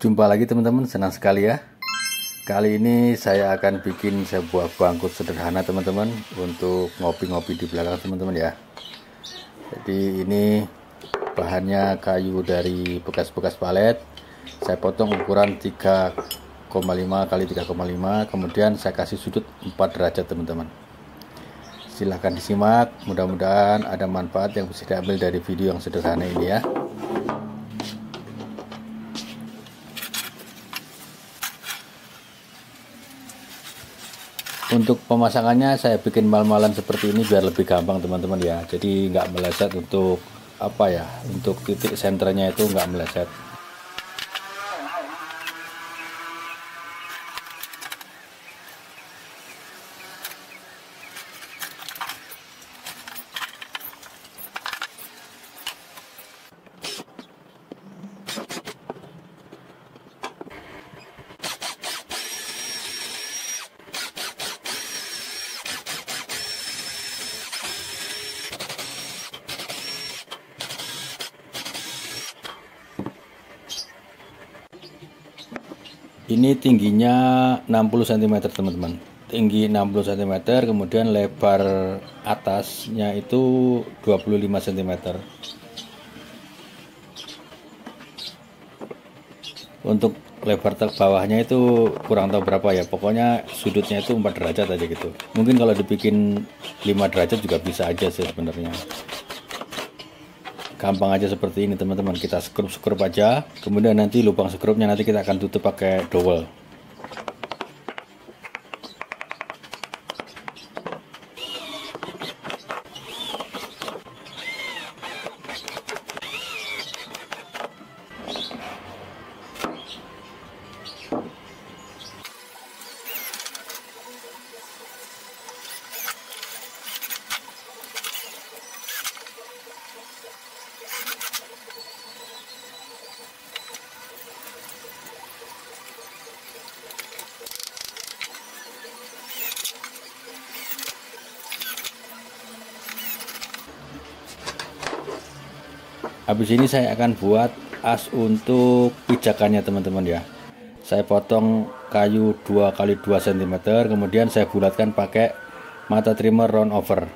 Jumpa lagi teman-teman, senang sekali ya. Kali ini saya akan bikin sebuah bangku sederhana teman-teman, untuk ngopi-ngopi di belakang teman-teman ya. Jadi ini bahannya kayu dari bekas-bekas palet. Saya potong ukuran 3,5 kali 3,5, kemudian saya kasih sudut 4 derajat teman-teman. Silahkan disimak, mudah-mudahan ada manfaat yang bisa diambil dari video yang sederhana ini ya. Untuk pemasangannya saya bikin mal-malan seperti ini biar lebih gampang teman-teman ya. Jadi nggak meleset untuk untuk titik senternya itu nggak meleset. Ini tingginya 60 cm teman-teman, tinggi 60 cm, kemudian lebar atasnya itu 25 cm. Untuk lebar bawahnya itu kurang tahu berapa ya, pokoknya sudutnya itu 4 derajat aja gitu. Mungkin kalau dibikin 5 derajat juga bisa aja sih sebenarnya. Gampang aja seperti ini teman-teman, kita skrup aja, kemudian nanti lubang skrupnya nanti kita akan tutup pakai dowel. Habis ini saya akan buat as untuk pijakannya teman-teman ya. Saya potong kayu 2 kali 2 cm, kemudian saya bulatkan pakai mata trimmer round over.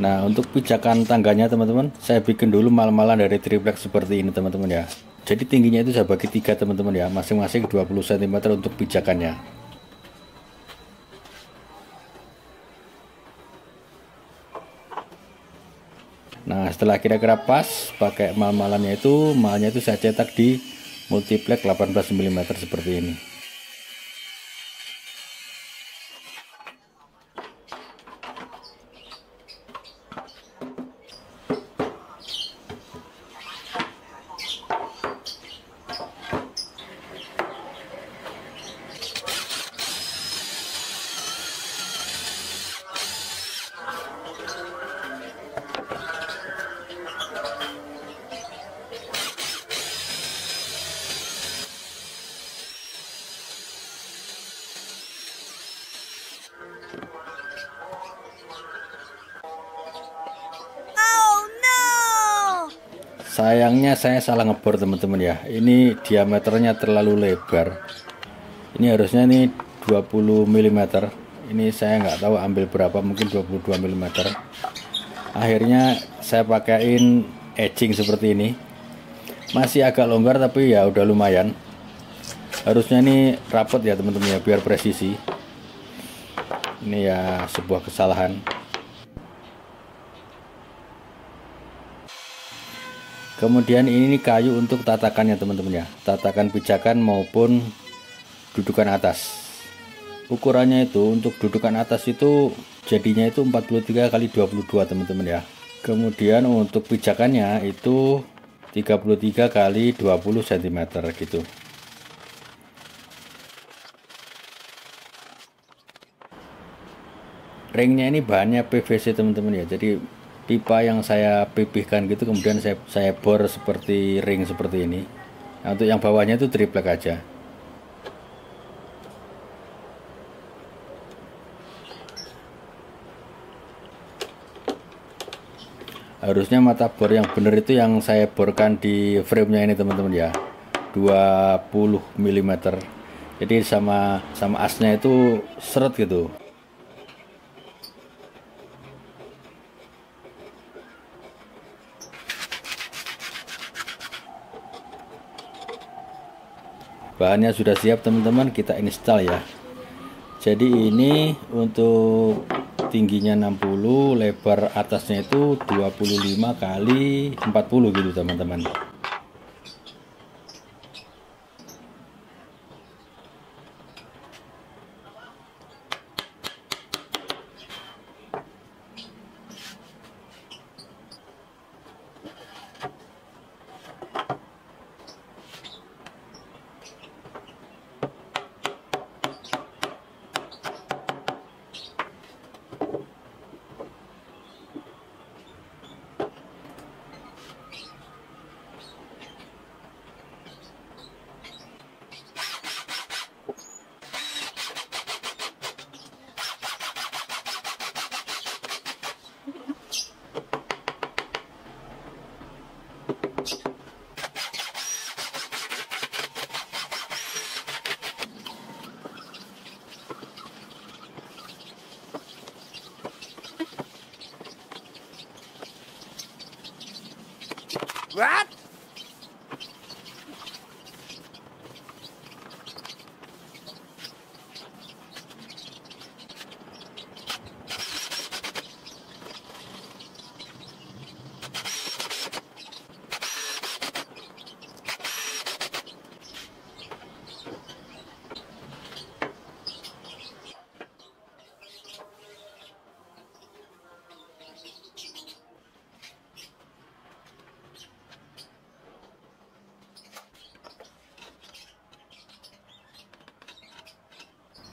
Nah, untuk pijakan tangganya teman-teman, saya bikin dulu mal-malan dari triplek seperti ini teman-teman ya. Jadi tingginya itu saya bagi 3 teman-teman ya, masing-masing 20 cm untuk pijakannya. Nah, setelah kira-kira pas, pakai mal-malannya itu, malnya itu saya cetak di multiplek 18 mm seperti ini. Sayangnya saya salah ngebor teman-teman ya. Ini diameternya terlalu lebar. Ini harusnya ini 20 mm. Ini saya nggak tahu ambil berapa, mungkin 22 mm. Akhirnya saya pakaiin edging seperti ini. Masih agak longgar tapi ya udah lumayan. Harusnya ini rapet ya teman-teman ya, biar presisi. Ini ya sebuah kesalahan. Kemudian ini kayu untuk tatakannya teman-teman ya, tatakan pijakan maupun dudukan atas. ukurannya itu untuk dudukan atas itu jadinya itu 43 kali 22 teman-teman ya. Kemudian untuk pijakannya itu 33 kali 20 cm gitu. Ringnya ini bahannya PVC teman-teman ya, jadi pipa yang saya pipihkan gitu kemudian saya bor seperti ring seperti ini. Nah, untuk yang bawahnya itu triplek aja. Harusnya mata bor yang benar itu yang saya borkan di frame-nya ini teman-teman ya, 20 mm. Jadi sama asnya itu seret gitu. Bahannya sudah siap teman-teman, kita install ya. Jadi ini untuk tingginya 60, lebar atasnya itu 25 kali 40 gitu teman-teman. What?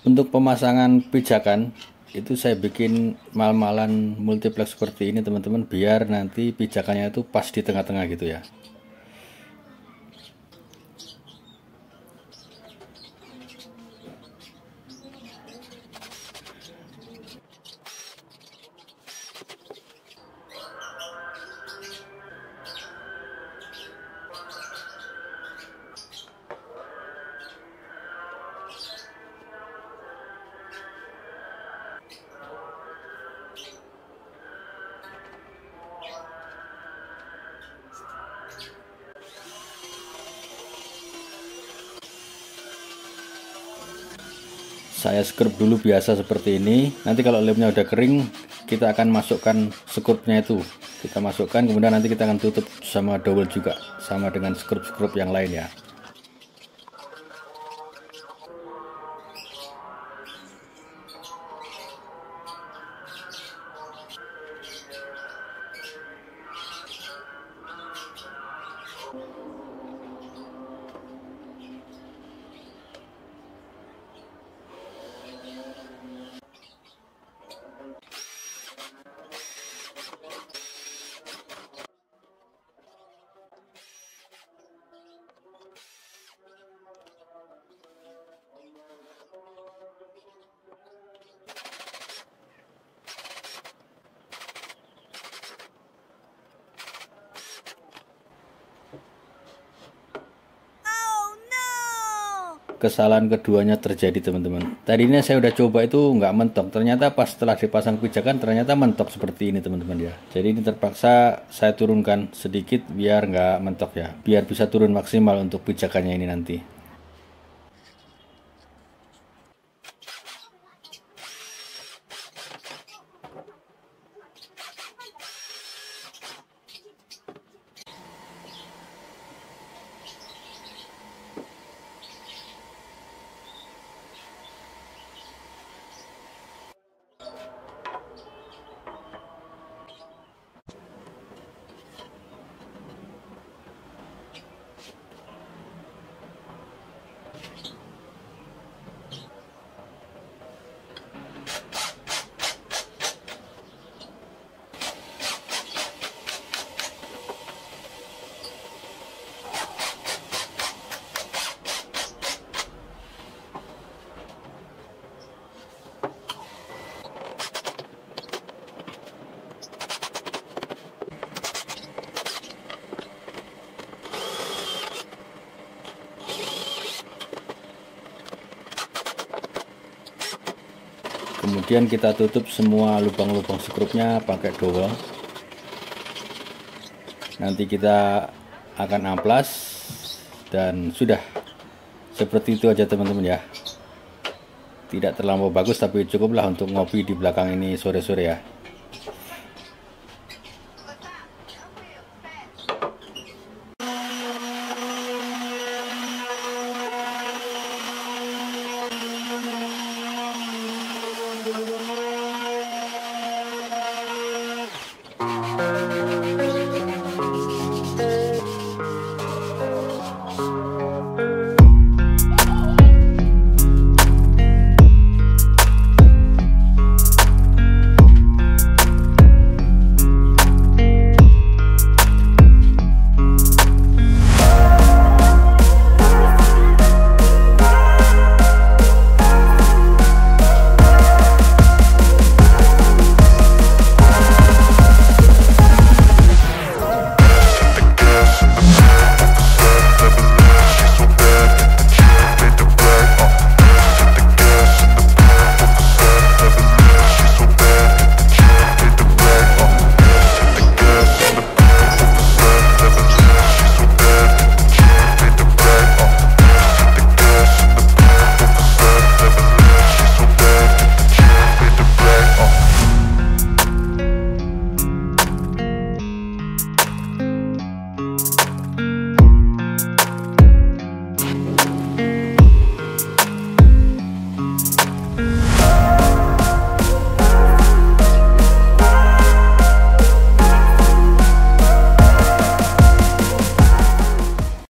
Untuk pemasangan pijakan itu saya bikin mal-malan multiplex seperti ini teman-teman, biar nanti pijakannya itu pas di tengah-tengah gitu ya. Saya scrub dulu biasa seperti ini. Nanti kalau lemnya udah kering, kita akan masukkan skrupnya itu. Kita masukkan, kemudian nanti kita akan tutup sama dowel juga, sama dengan skrup-skrup yang lain ya. Kesalahan keduanya terjadi teman-teman. Tadinya saya udah coba itu nggak mentok, ternyata pas setelah dipasang pijakan ternyata mentok seperti ini teman-teman ya. Jadi ini terpaksa saya turunkan sedikit biar nggak mentok ya, biar bisa turun maksimal untuk pijakannya ini nanti. Kemudian kita tutup semua lubang-lubang skrupnya pakai dowel. Nanti kita akan amplas dan sudah. Seperti itu aja teman-teman ya. Tidak terlalu bagus tapi cukuplah untuk ngopi di belakang ini sore-sore ya.